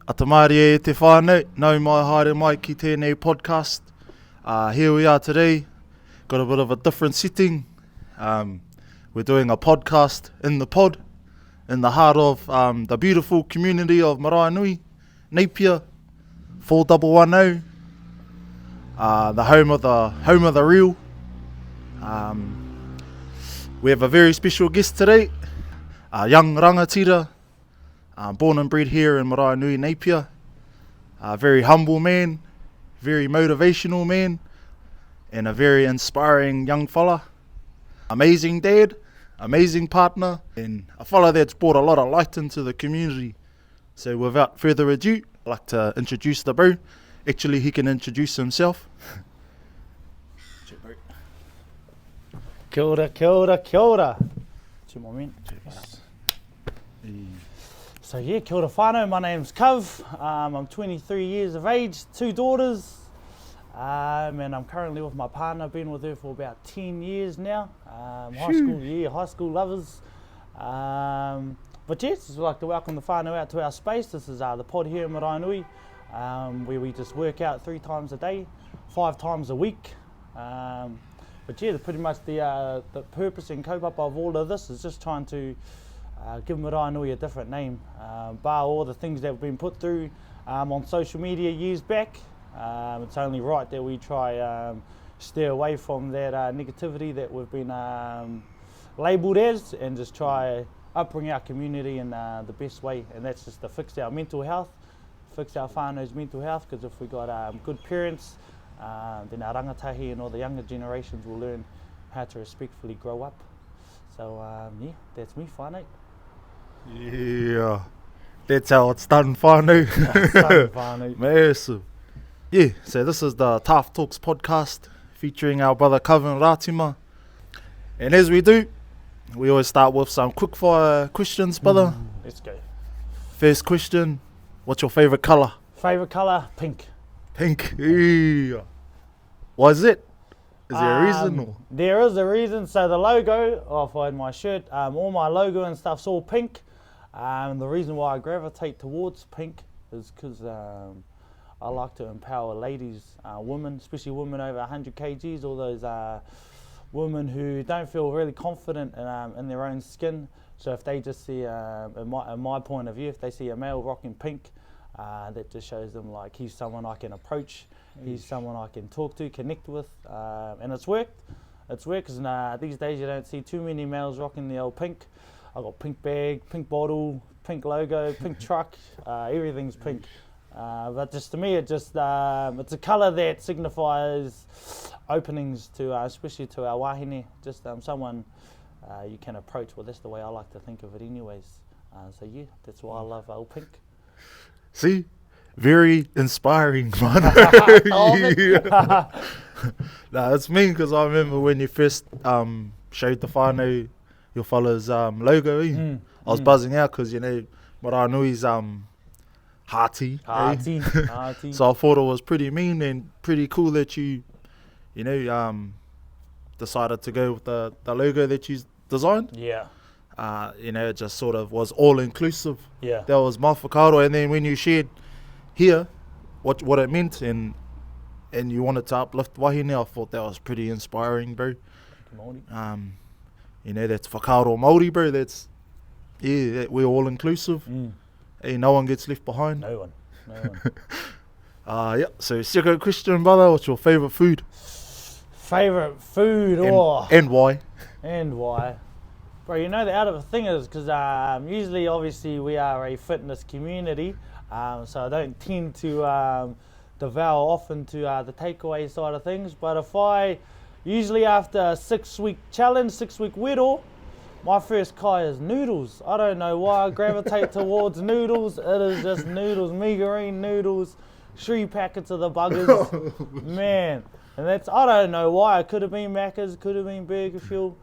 Atamari e te whānau, nau mai haere mai ki tēnei podcast. Here we are today, got a bit of a different setting. We're doing a podcast in the pod, in the heart of the beautiful community of Maraenui, Napier, 4110, the home of the real. We have a very special guest today, a young rangatira, born and bred here in Maraenui, Napier. A very humble man, very motivational man, and a very inspiring young fella. Amazing dad, amazing partner, and a fella that's brought a lot of light into the community. So without further ado, I'd like to introduce the bro. Actually, he can introduce himself. Kia ora, kia ora, kia ora. So yeah, kia ora whānau, my name's Cov. I'm 23 years of age, 2 daughters, and I'm currently with my partner, been with her for about 10 years now. High school lovers. But yes, I'd like to welcome the whānau out to our space. This is the pod here in Maraenui, where we just work out 3 times a day, 5 times a week. But yeah, pretty much the purpose and kaupapa of all of this is just trying to give Maraenui a different name. Bar all the things that have been put through on social media years back, it's only right that we try steer away from that negativity that we've been labelled as, and just try upbring our community in the best way, and that's just to fix our mental health, fix our whānau's mental health, because if we got good parents, then our rangatahi and all the younger generations will learn how to respectfully grow up. So yeah, that's me, whānau. Yeah, that's how it's done, whānau. Massive. Yeah, so this is the Tawh Talks podcast featuring our brother Coven Ratima. And as we do, we always start with some quick fire questions, brother. Let's go. First question, what's your favourite colour? Favourite colour? Pink. Pink. Yeah. Why is it? Is there a reason? Or? There is a reason. So the logo off my shirt, all my logo and stuff's all pink. The reason why I gravitate towards pink is because I like to empower ladies, women, especially women over 100 kgs, all those women who don't feel really confident in their own skin. So if they just see, in my point of view, if they see a male rocking pink, that just shows them like he's someone I can approach, he's someone I can talk to, connect with, and it's worked. It's worked because these days you don't see too many males rocking the old pink. I got pink bag, pink bottle, pink logo, pink truck, everything's pink. But just to me, it's a colour that signifies openings to, especially to our wahine, just someone you can approach. Well, that's the way I like to think of it anyways. So yeah, that's why I love old pink. See? Very inspiring, man. Nah, it's me, because I remember when you first showed the whānau your fella's logo. I was buzzing out because, you know, Maraenui's hearty. So I thought it was pretty mean and pretty cool that you decided to go with the logo that you designed. Yeah. You know, it just sort of was all inclusive. Yeah. That was my whakaaro. And then when you shared here what it meant and you wanted to uplift wahine, I thought that was pretty inspiring, bro. You know, that's whakaaro Māori, bro. That's, yeah, we're all inclusive. Hey, no one gets left behind. No one. Yeah, so second question, brother, what's your favourite food? Favourite food, and why? And why? Bro, you know the out of the thing is because usually, obviously, we are a fitness community, so I don't tend to devour often to the takeaway side of things. But if I usually after a 6-week challenge, 6-week whittle, my first kai is noodles. I don't know why I gravitate towards noodles. It is just noodles, meagerine noodles, 3 packets of the buggers, man. And that's, I don't know why. It could have been Macca's, could have been Burger Fuel.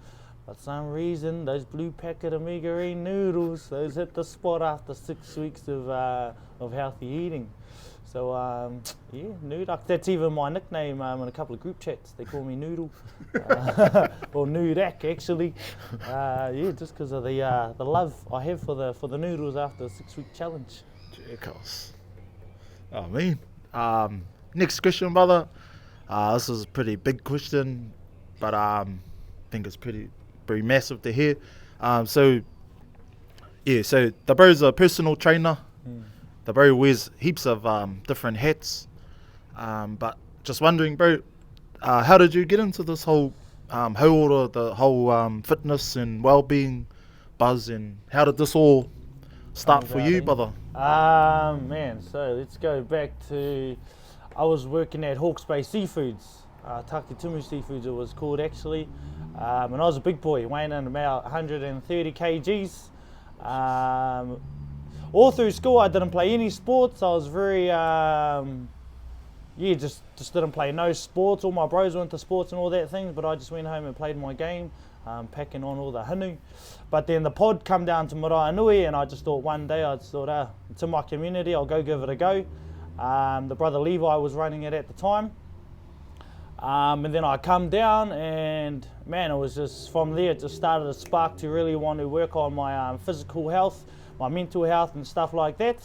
For some reason, those blue packet of meagerine noodles, those hit the spot after 6 weeks of healthy eating. So yeah, Noodle. That's even my nickname in a couple of group chats. They call me Noodle, or Noodak actually. Yeah, just because of the love I have for the noodles after a 6-week challenge. Jackass. Oh, man. Next question, brother. This is a pretty big question, but I think it's pretty massive to hear. So the bro's a personal trainer. The bro wears heaps of different hats. But just wondering, bro, how did you get into this whole the whole fitness and well-being buzz, and how did this all start for you, brother? Man, so let's go back to, I was working at Hawke's Bay Seafoods, Takitumu Seafoods it was called actually, and I was a big boy, weighing in about 130 kgs. All through school I didn't play any sports. I was very, just didn't play no sports. All my bros went to sports and all that things, but I just went home and played my game, packing on all the hinu. But then the pod come down to Marae Nui, and I just thought one day, it's in my community, I'll go give it a go. The brother Levi was running it at the time. And then I come down, and man, it was just from there, it just started a spark to really want to work on my physical health, my mental health and stuff like that.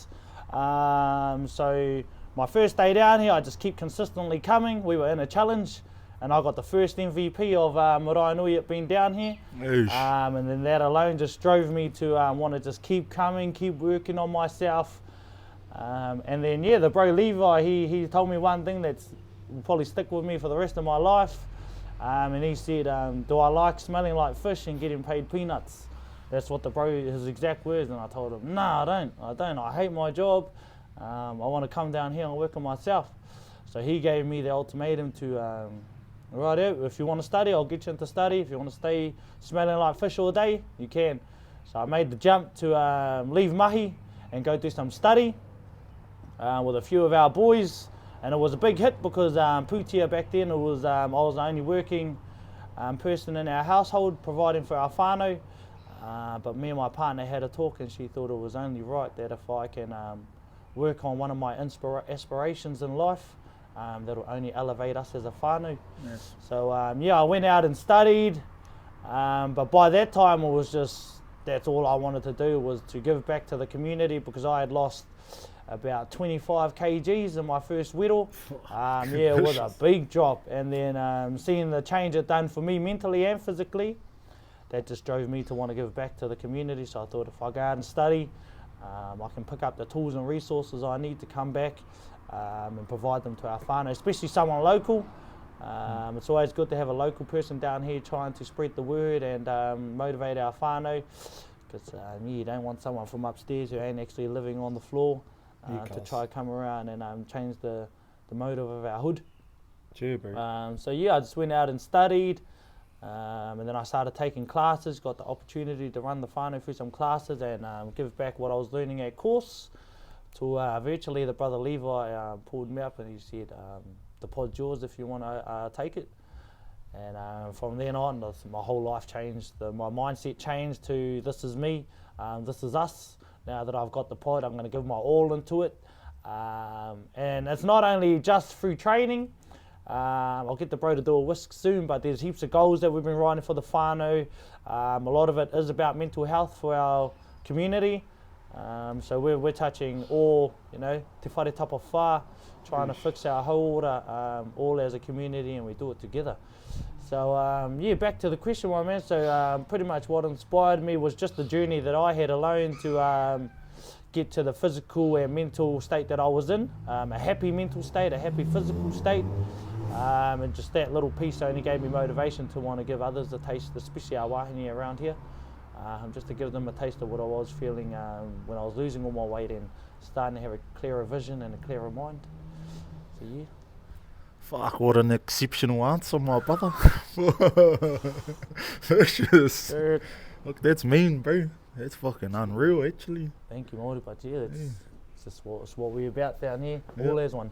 So my first day down here, I just keep consistently coming. We were in a challenge, and I got the first MVP of Marae Nui at being down here. And then that alone just drove me to want to just keep coming, keep working on myself. And then the bro Levi, he told me one thing that's will probably stick with me for the rest of my life. And he said, do I like smelling like fish and getting paid peanuts? That's what his exact words. And I told him, no, I don't. I hate my job. I want to come down here and work on myself. So he gave me the ultimatum to, right, if you want to study, I'll get you into study. If you want to stay smelling like fish all day, you can. So I made the jump to leave mahi and go do some study with a few of our boys. And it was a big hit because Putia back then, I was the only working person in our household providing for our whānau. But me and my partner had a talk, and she thought it was only right that if I can work on one of my aspirations in life, that'll only elevate us as a whānau. Yes. So I went out and studied, but by that time it was just, that's all I wanted to do, was to give back to the community, because I had lost about 25 kgs in my first whittle. It was a big drop, and then seeing the change it done for me mentally and physically, that just drove me to want to give back to the community. So I thought, if I go out and study, I can pick up the tools and resources I need to come back and provide them to our whānau, especially someone local. It's always good to have a local person down here trying to spread the word and motivate our whānau, because you don't want someone from upstairs who ain't actually living on the floor to try to come around and change the motive of our hood. Sure, bro. I just went out and studied, and then I started taking classes, got the opportunity to run the whānau through some classes and give back what I was learning at course. To eventually the brother Levi pulled me up and he said, the pod's yours if you want to take it. And from then on, my whole life changed. My mindset changed to, this is me, this is us. Now that I've got the pod, I'm going to give my all into it. And it's not only just through training. I'll get the bro to do a whisk soon, but there's heaps of goals that we've been writing for the whānau. A lot of it is about mental health for our community. So we're touching all, te whare tapa whā, trying to fix our hauora, all as a community, and we do it together. So back to the question, my man. So pretty much what inspired me was just the journey that I had alone to get to the physical and mental state that I was in, a happy mental state, a happy physical state, and just that little piece only gave me motivation to want to give others a taste, especially our wahine around here, just to give them a taste of what I was feeling when I was losing all my weight and starting to have a clearer vision and a clearer mind. So yeah. Fuck, what an exceptional answer, my brother. Look, that's mean, bro. That's fucking unreal, actually. Thank you, Māori, but it's just what we're about down here, all as one.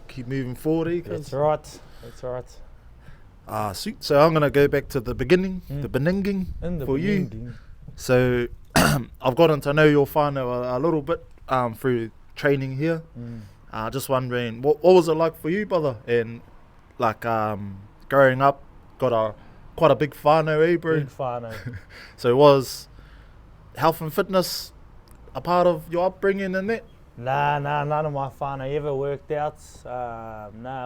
Keep moving forward, eh? That's right. Sweet. So I'm going to go back to the beginning, the beninging for you. So I've gotten to know your whānau a little bit through training here. Just wondering, what was it like for you, brother? And like growing up, got quite a big whānau, eh, bro? Big whānau. So was health and fitness a part of your upbringing and that? Nah, none of my whānau ever worked out.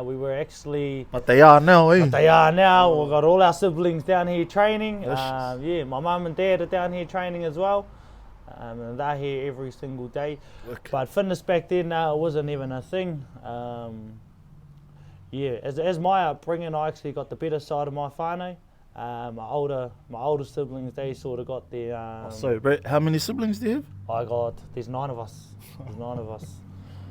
We were actually... But they are now, eh? But they are now. We've got all our siblings down here training. Delicious. My mum and dad are down here training as well. And they're here every single day. Okay. But fitness back then, it wasn't even a thing. As my upbringing, I actually got the better side of my whānau. My older siblings, they sort of got their... So, bro, how many siblings do you have? There's 9 of us.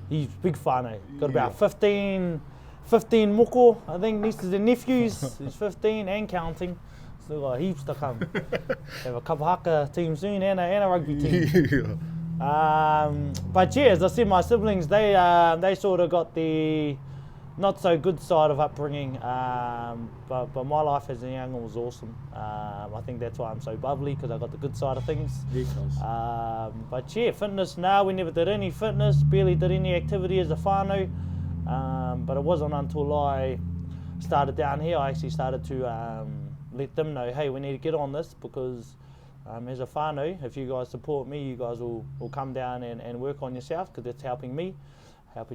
He's big whānau. Got about 15 moko, I think, nieces and nephews. He's 15 and counting. Still got heaps to come. Have a couple haka team soon and a rugby team. But yeah, as I said, my siblings, they sort of got the not so good side of upbringing, but my life as a young one was awesome. I think that's why I'm so bubbly, because I got the good side of things. But yeah, fitness, we never did any fitness, barely did any activity as a whānau. But it wasn't until I started down here, I actually started to let them know, hey, we need to get on this, because as a whānau, if you guys support me, you guys will come down and work on yourself, because that's helping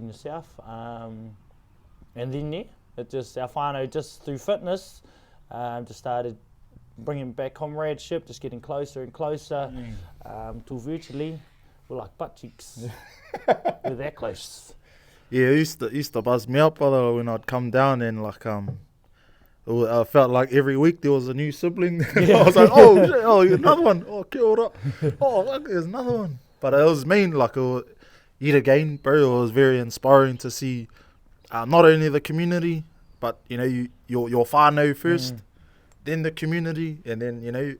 yourself. And then our whānau, just through fitness, just started bringing back comradeship, just getting closer and closer, till virtually we're like butt cheeks. We're that close. Yeah, it used to buzz me up, brother, when I'd come down and I felt like every week there was a new sibling. I was like, oh, shit, another one. Oh, kia ora. Oh, look, there's another one. But it was mean, yet again, bro, it was very inspiring to see not only the community, but, your whānau first, then the community, and then,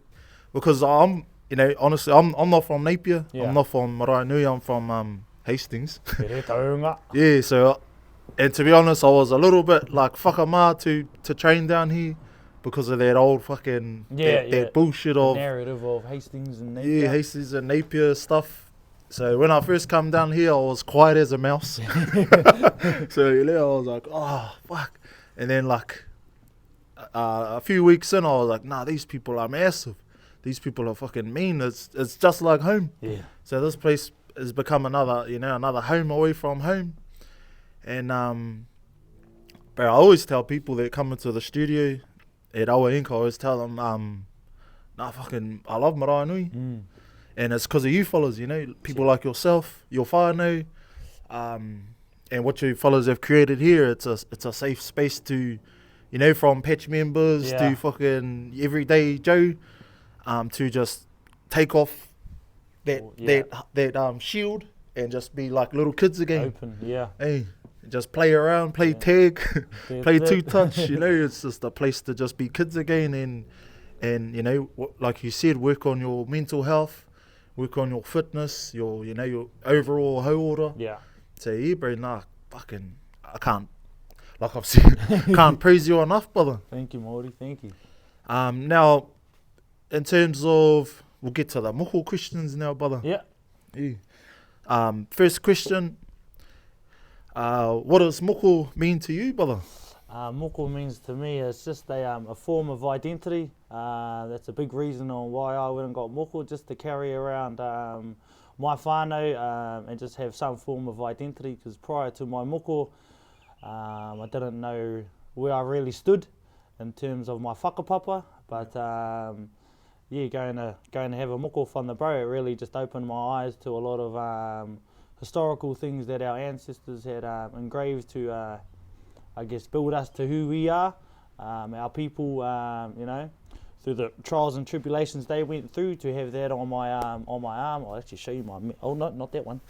because honestly, I'm not from Napier. Yeah. I'm not from Marae Nui, I'm from Hastings. Yeah, so, and to be honest, I was a little bit whakamā to train down here because of that old fucking, that bullshit of... narrative of Hastings and Napier. Yeah, Hastings and Napier stuff. So when I first come down here, I was quiet as a mouse. So, I was like, oh, fuck. And then, a few weeks in, I was like, nah, these people are massive. These people are fucking mean. It's just like home. Yeah. So this place has become another home away from home. And, but I always tell people that come into the studio at Awa Inc, I always tell them, I love Marae Nui. And it's because of you fellas, people like yourself, your whānau, and what you fellas have created here. It's a safe space to, from patch members to fucking everyday Joe, to just take off that shield and just be like little kids again. Open, yeah. Hey, just play around, play tag, play two-touch. It's just a place to just be kids again, and like you said, work on your mental health. Work on your fitness, your overall hauora. Yeah. So yeah, bro, I can't, like I've said, can't praise you enough, brother. Thank you, Māori, thank you. Now, in terms of, we'll get to the moko questions now, brother. Yeah. First question, what does moko mean to you, brother? Moko means to me, it's just a form of identity. That's a big reason on why I went and got moko, just to carry around my whānau and just have some form of identity, because prior to my moko, I didn't know where I really stood in terms of my whakapapa, but going to have a moko from the bro, it really just opened my eyes to a lot of historical things that our ancestors had engraved to build us to who we are, our people, through the trials and tribulations they went through, to have that on my arm. I'll actually show you not that one.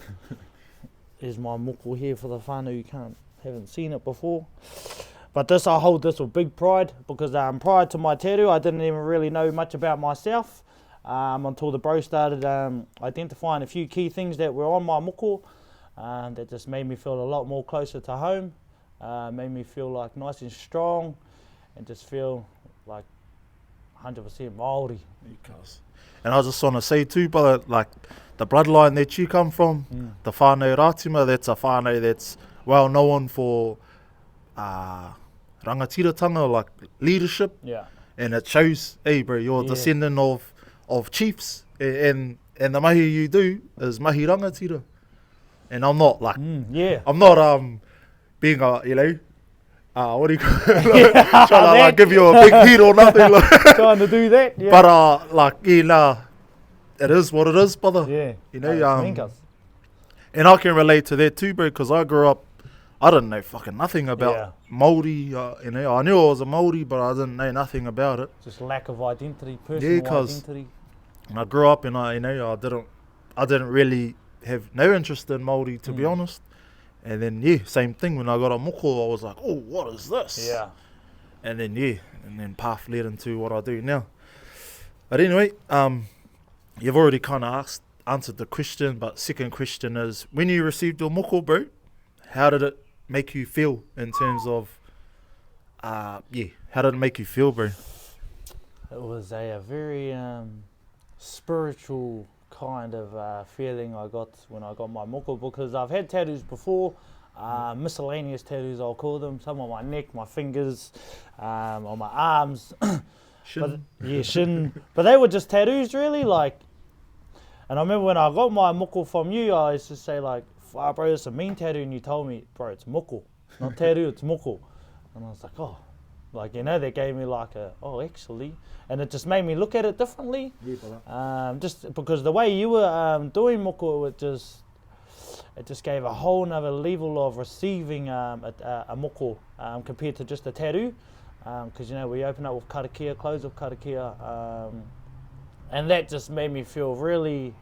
There's my moko here for the whānau who haven't seen it before. But this, I hold this with big pride, because prior to my tattoo, I didn't even really know much about myself until the bro started identifying a few key things that were on my moko that just made me feel a lot more closer to home. Made me feel like nice and strong, and just feel like 100% Māori. And I just want to say too, brother, like the bloodline that you come from, the Coven Ratima, that's a whānau that's well known for rangatiratanga, like leadership. Yeah. And it shows, hey bro, you're a descendant of chiefs, and the mahi you do is mahi rangatira. And I'm not like, Yeah. I'm not being what do you call it? Trying to like give you a big hit or nothing. Like. Trying to do that, yeah. But it is what it is, brother. Yeah. You know, it's mean, cuz. and I can relate to that too, bro, because I grew up, I didn't know fucking nothing about Māori. You know, I knew I was a Māori, but I didn't know nothing about it. Just lack of identity, personal identity. And I grew up and I didn't really have no interest in Māori, to be honest. And then, same thing. When I got a moko, I was like, oh, what is this? Yeah. And then path led into what I do now. But anyway, you've already kind of answered the question, but second question is, when you received your moko, bro, how did it make you feel in terms of, how did it make you feel, bro? It was a very spiritual kind of feeling I got when I got my moko, because I've had tattoos before, miscellaneous tattoos I'll call them, some on my neck, my fingers, on my arms, Shin. shin, but they were just tattoos really, like, and I remember when I got my moko from you, I used to say like, bro, it's a mean tattoo, and you told me, bro, it's moko, not tattoo, it's moko, and I was like, oh. Like, you know, they gave me like actually, and it just made me look at it differently. Just because the way you were doing moko, it just gave a whole nother level of receiving a moko compared to just a tattoo. Because, you know, we open up with karakia, close with karakia, and that just made me feel really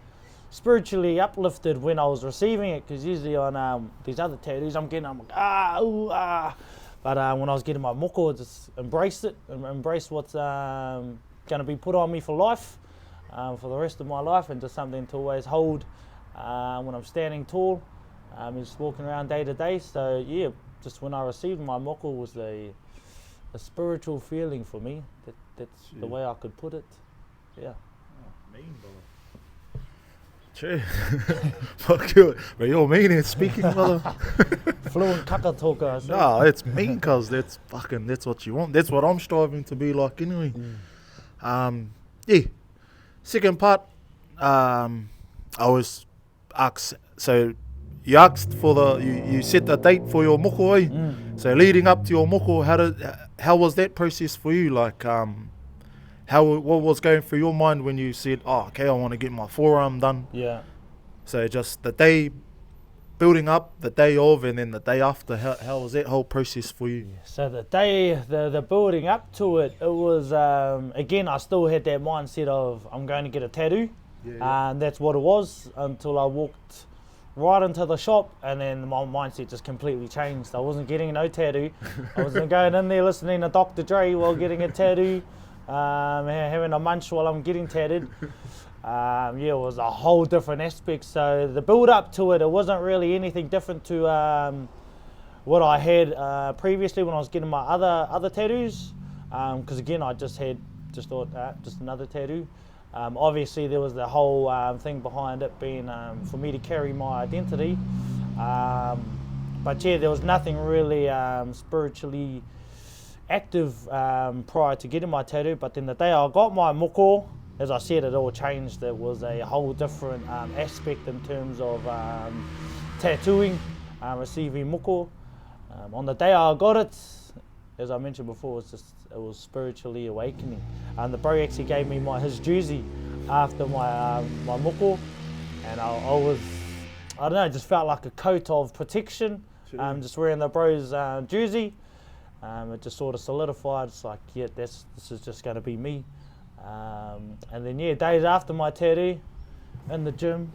spiritually uplifted when I was receiving it, because usually on these other tattoos I'm like, but when I was getting my moko, I just embraced it, and embraced what's going to be put on me for life, for the rest of my life, and just something to always hold when I'm standing tall, just walking around day to day. So yeah, just when I received my moko was a spiritual feeling for me. That's the way I could put it. Yeah. Mean, brother. True. Fuck you. But you're mean at speaking, brother. Fluent kaka talker, I say. No, it's mean, cuz that's what you want. That's what I'm striving to be like anyway. Second part, I was asked, so you asked for you set the date for your moko, eh? So leading up to your moko, how was that process for you? Like, what was going through your mind when you said, oh, okay, I want to get my forearm done? Yeah. So just the day building up, the day of, and then the day after, how was that whole process for you? So the day, the building up to it, it was, again, I still had that mindset of, I'm going to get a tattoo. And that's what it was until I walked right into the shop, and then my mindset just completely changed. I wasn't getting no tattoo. I wasn't going in there listening to Dr. Dre while getting a tattoo. Having a munch while I'm getting tatted. It was a whole different aspect. So the build up to it, it wasn't really anything different to what I had previously when I was getting my other tattoos. Because again, I just thought just another tattoo. Obviously there was the whole thing behind it being for me to carry my identity. But yeah, there was nothing really spiritually active prior to getting my tattoo, but then the day I got my moko, as I said, it all changed. It was a whole different aspect in terms of tattooing, receiving moko. On the day I got it, as I mentioned before, it was spiritually awakening. The bro actually gave me his jersey after my moko, and I was, I don't know, it just felt like a coat of protection. Just wearing the bro's jersey. It just sort of solidified. It's like, yeah, this is just going to be me. And then days after my tattoo, in the gym,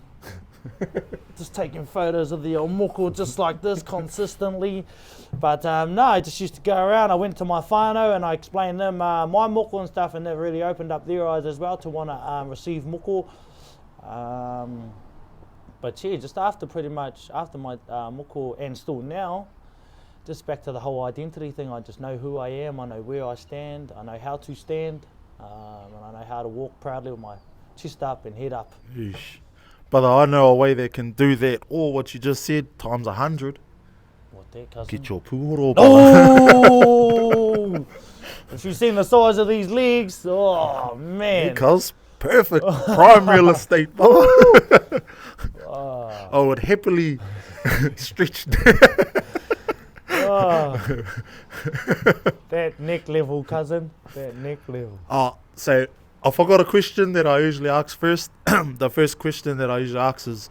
just taking photos of the old moko just like this consistently. But no, I just used to go around. I went to my whānau and I explained them my moko and stuff, and that really opened up their eyes as well to want to receive moko. But yeah, just after my moko, and still now, just back to the whole identity thing, I just know who I am, I know where I stand, I know how to stand, and I know how to walk proudly with my chest up and head up. Yeesh. But I know a way that can do that, or what you just said, times 100. What that, cousin? Get your puhoro. Oh! If you've seen the size of these legs, oh man. Because perfect. Prime real estate. I would happily stretch. That neck level, cousin. That neck level. So I forgot a question that I usually ask first. The first question that I usually ask is,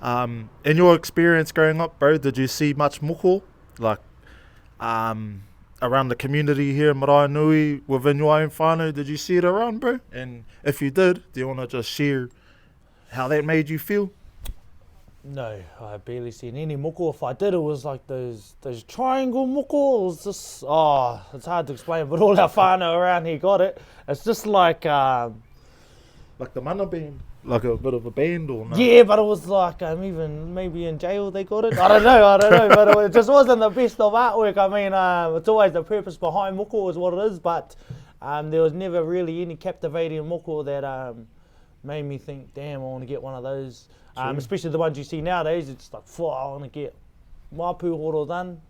in your experience growing up, bro, did you see much moko, like, around the community here in Marae Nui, within your own whānau? Did you see it around, bro? And if you did, do you want to just share how that made you feel? No, I barely seen any moko. If I did, it was like those triangle moko. It was just, it's hard to explain, but all our whānau around here got it. It's just like the mana band, like a bit of a band, or no? Yeah, but it was like even maybe in jail they got it. I don't know, but it just wasn't the best of artwork. I mean, it's always the purpose behind moko is what it is, but there was never really any captivating moko that made me think, damn, I want to get one of those. Especially the ones you see nowadays, it's like, I want to get my pūhoro done.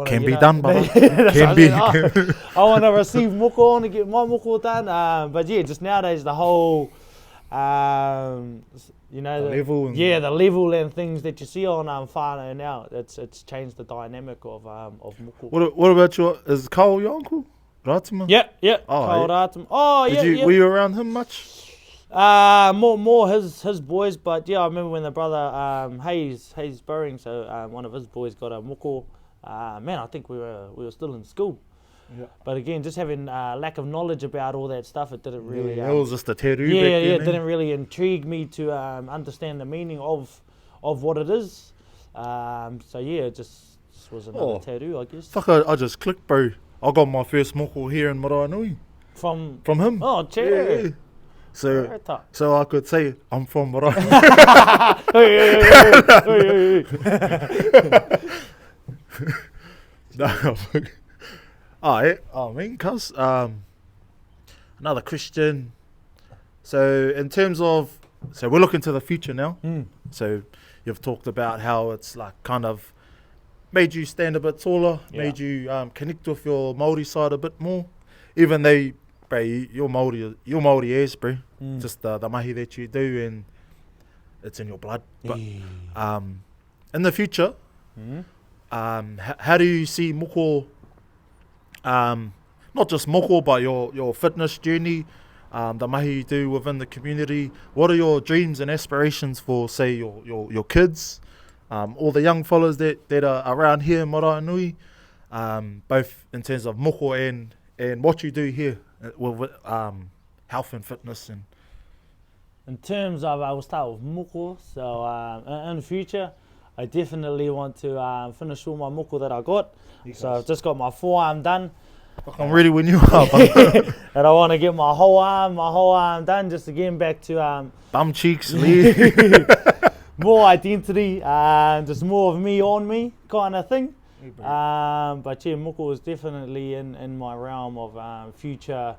Can be done, brother. Can be. I want to receive moko, I want to get my moko done. But yeah, just nowadays the whole, the level. The level and things that you see on whānau now, it's changed the dynamic of moko. What about is Carl your uncle? Ratima? Yeah. Carl Ratima. Were you around him much? More his boys, but yeah, I remember when the brother Hayes Burring, so one of his boys got a moko. I think we were still in school. Yeah. But again, just having lack of knowledge about all that stuff, it didn't really. It was just a teru. It didn't really intrigue me to understand the meaning of what it is. It just was another teru, I guess. Fuck, I just clicked, bro. I got my first moko here in Marae Nui. From him. Oh, cheers. Yeah. So I could say I'm from Marae. Cuz another question. So in terms of, we're looking to the future now. So you've talked about how it's like kind of made you stand a bit taller, made you connect with your Māori side a bit more, even though, bro, you're Māori as, bro. Just the mahi that you do, and it's in your blood. But in the future, how do you see moko, not just moko, but your fitness journey, the mahi you do within the community? What are your dreams and aspirations for, say, your kids, all the young fellas that are around here in Marae Nui, both in terms of moko and what you do here with health and fitness? And in terms of, I will start with moko. So in the future, I definitely want to finish all my moko that I got. So I've just got my forearm done. I'm ready when you are. And I want to get my whole arm done, just to get back to bum cheeks, more identity, just more of me on me kind of thing. But yeah, moko is definitely in my realm of future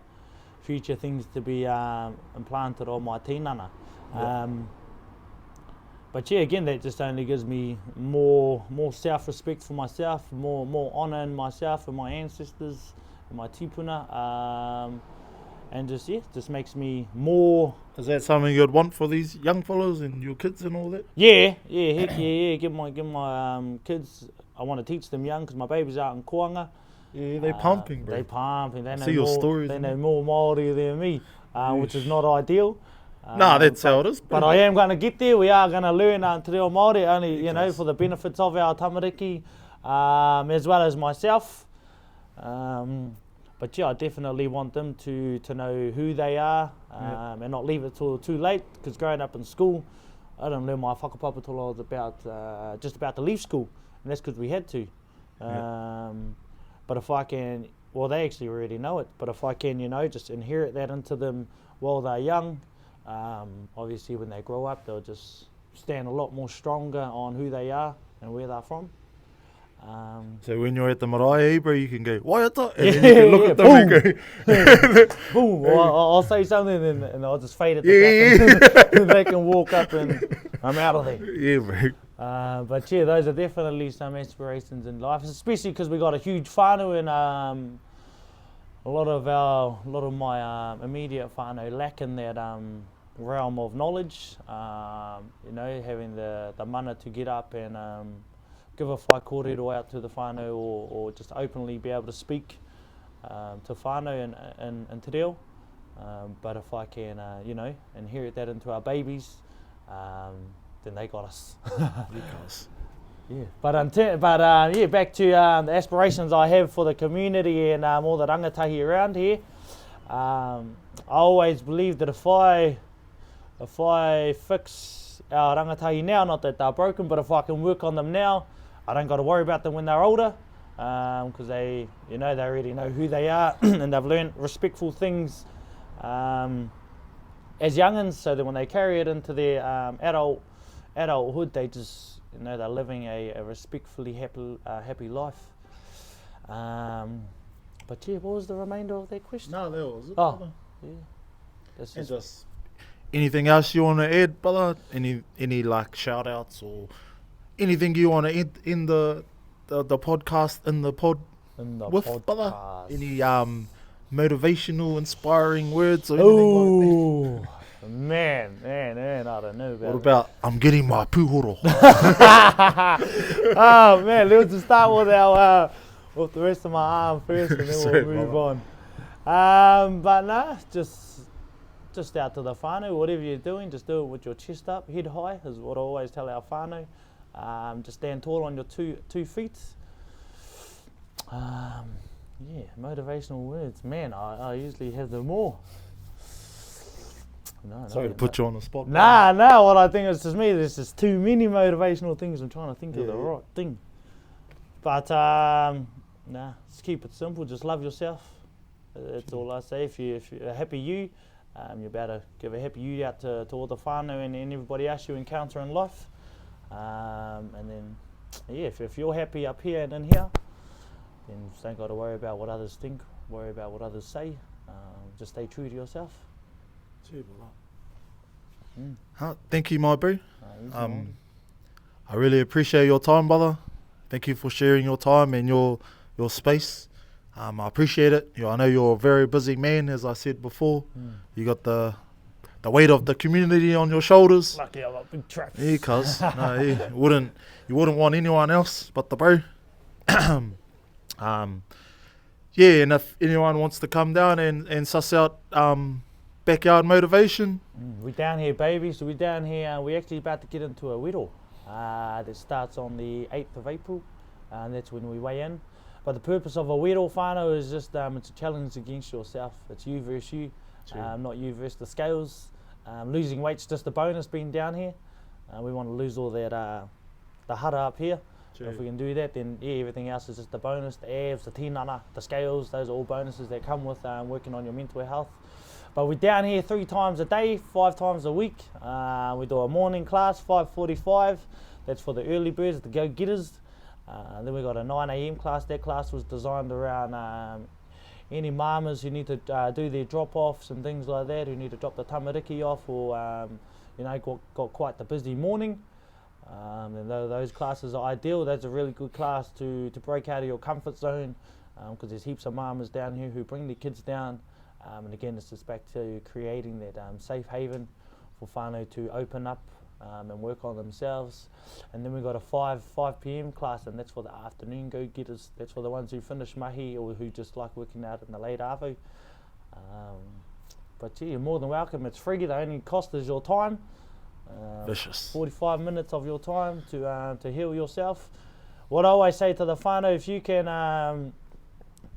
things to be implanted on my tinana. But yeah, again, that just only gives me more self-respect for myself, more honour in myself and my ancestors and my tipuna, and just makes me more. Is that something you'd want for these young fellows and your kids and all that? Yeah, heck yeah. Get my kids. I want to teach them young, because my baby's out in Koanga. Yeah, they're pumping, bro. They're pumping. They know see your stories. They know more Māori than me, which is not ideal. That's how it is, bro. But I am going to get there. We are going to learn te reo Māori, only, for the benefits of our tamariki, as well as myself. But yeah, I definitely want them to know who they are, and not leave it till too late, because growing up in school, I didn't learn my whakapapa till I was just about to leave school, and that's because we had to. But if I can, well, they actually already know it, but if I can, just inherit that into them while they're young, obviously when they grow up, they'll just stand a lot more stronger on who they are and where they're from. So when you're at the marae, bro, you can go, waiata, and then you can look at them and go, boom, I'll say something and I'll just fade at the back and they can walk up and I'm out of there. Yeah, bro. But yeah, those are definitely some aspirations in life, especially because we got a huge whānau, and a lot of my immediate whānau lack in that realm of knowledge, you know, having the mana to get up and give a whai kōrero out to the whānau, or just openly be able to speak to whānau and te reo. But if I can, you know, inherit that into our babies, then they got us. Yeah, but yeah, back to the aspirations I have for the community and all the rangatahi around here. I always believe that if I fix our rangatahi now, not that they're broken, but if I can work on them now, I don't got to worry about them when they're older, because they already know who they are and they've learned respectful things as youngins, so that when they carry it into their adulthood, they just, you know, they're living a respectfully happy life. But yeah, what was the remainder of that question? No, that was it. Oh, yeah. That's And just anything else you want to add, brother? Any like shout outs or anything you want to add in the podcast, in the pod with, brother? Any motivational, inspiring words or anything like that? Man, I don't know about What about, I'm getting my puhoro? Oh man, let's just start with our with the rest of my arm first, and then we'll move on. But nah, just out to the whānau, whatever you're doing, just do it with your chest up, head high, is what I always tell our whānau. Just stand tall on your two feet. Yeah, motivational words. Man, I usually have them all. No, Sorry to put you on the spot. Nah, what I think is just me, there's just too many motivational things. I'm trying to think of the right thing. But, just keep it simple. Just love yourself. That's all I say. If you're a happy you, you're about to give a happy you out to all the whānau and everybody else you encounter in life. And then, yeah, if you're happy up here and in here, then you just don't got to worry about what others think, worry about what others say. Just stay true to yourself. Thank you, my bro. I really appreciate your time, brother. Thank you for sharing your time and your space. I appreciate it. I know you're a very busy man, as I said before. You got the weight of the community on your shoulders. Lucky I got big traps. Yeah, cuz. No, you wouldn't want anyone else but the bro. Yeah, and if anyone wants to come down and suss out backyard motivation. We're down here, baby. So we're down here. We're actually about to get into a whittle. That starts on the 8th of April, and that's when we weigh in. But the purpose of a whittle, whānau, is just it's a challenge against yourself. It's you versus you, not you versus the scales. Losing weight's just a bonus being down here. We want to lose all that the hara up here. If we can do that, then yeah, everything else is just a bonus. The abs, the tinana, the scales, those are all bonuses that come with working on your mental health. But we're down here 3 times a day, 5 times a week. We do a morning class, 5:45. That's for the early birds, the go-getters. Then we got a 9 a.m. class. That class was designed around any mamas who need to do their drop-offs and things like that, who need to drop the tamariki off, or got quite the busy morning. And those classes are ideal. That's a really good class to break out of your comfort zone, because there's heaps of mamas down here who bring their kids down. And again, it's just back to creating that safe haven for whānau to open up and work on themselves. And then we've got a 5 p.m. class, and that's for the afternoon go-getters. That's for the ones who finish mahi or who just like working out in the late avu. But yeah, you're more than welcome. It's free. The only cost is your time. Vicious. 45 minutes of your time to heal yourself. What I always say to the whānau, if you can,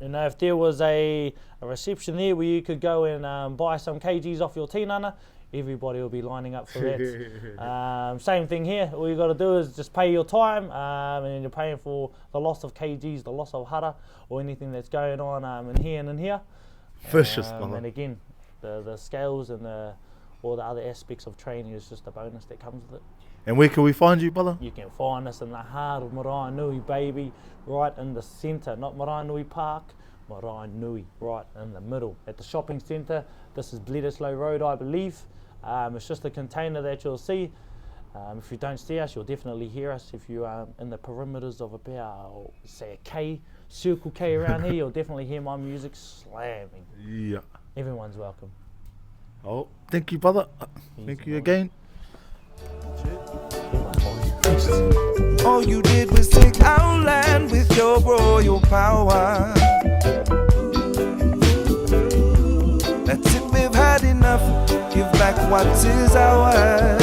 if there was a reception there where you could go and buy some kgs off your tinana, everybody will be lining up for that. Same thing here. All you got to do is just pay your time, and you're paying for the loss of kgs, the loss of hara, or anything that's going on in here and in here. Vicious, and again, the scales and all the other aspects of training is just a bonus that comes with it. And where can we find you, brother? You can find us in the heart of Marae Nui, baby, right in the centre, not Marae Nui Park, Marae Nui, right in the middle, at the shopping centre. This is Bledisloe Road, I believe. It's just a container that you'll see. If you don't see us, you'll definitely hear us. If you are in the perimeters of about, say, circle K around here, you'll definitely hear my music slamming. Yeah. Everyone's welcome. Oh, thank you, brother. Thank you again. All you did was take our land with your royal power. That's it, we've had enough. Give back what is ours.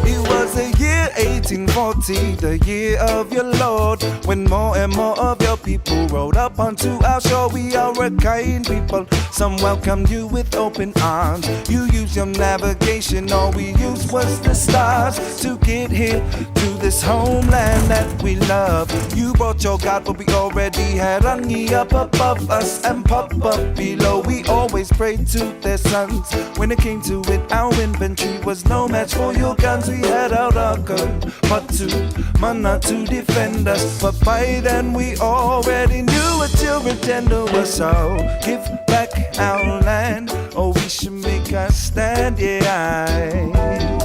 It was the year 1840, the year of your Lord, when more and more of your people rode up onto our shore. We are a kind people, some welcomed you with open arms. You used your navigation, all we used was the stars to get here to this homeland that we love. You brought your God, but we already had Rangi up above us and Pop up below. We always prayed to their sons. When it came to it, our inventory was no match for your guns. We had out our gun, but to mana to defend us. But by then we already knew what your agenda was. So give back our land, or we should make a stand, yeah.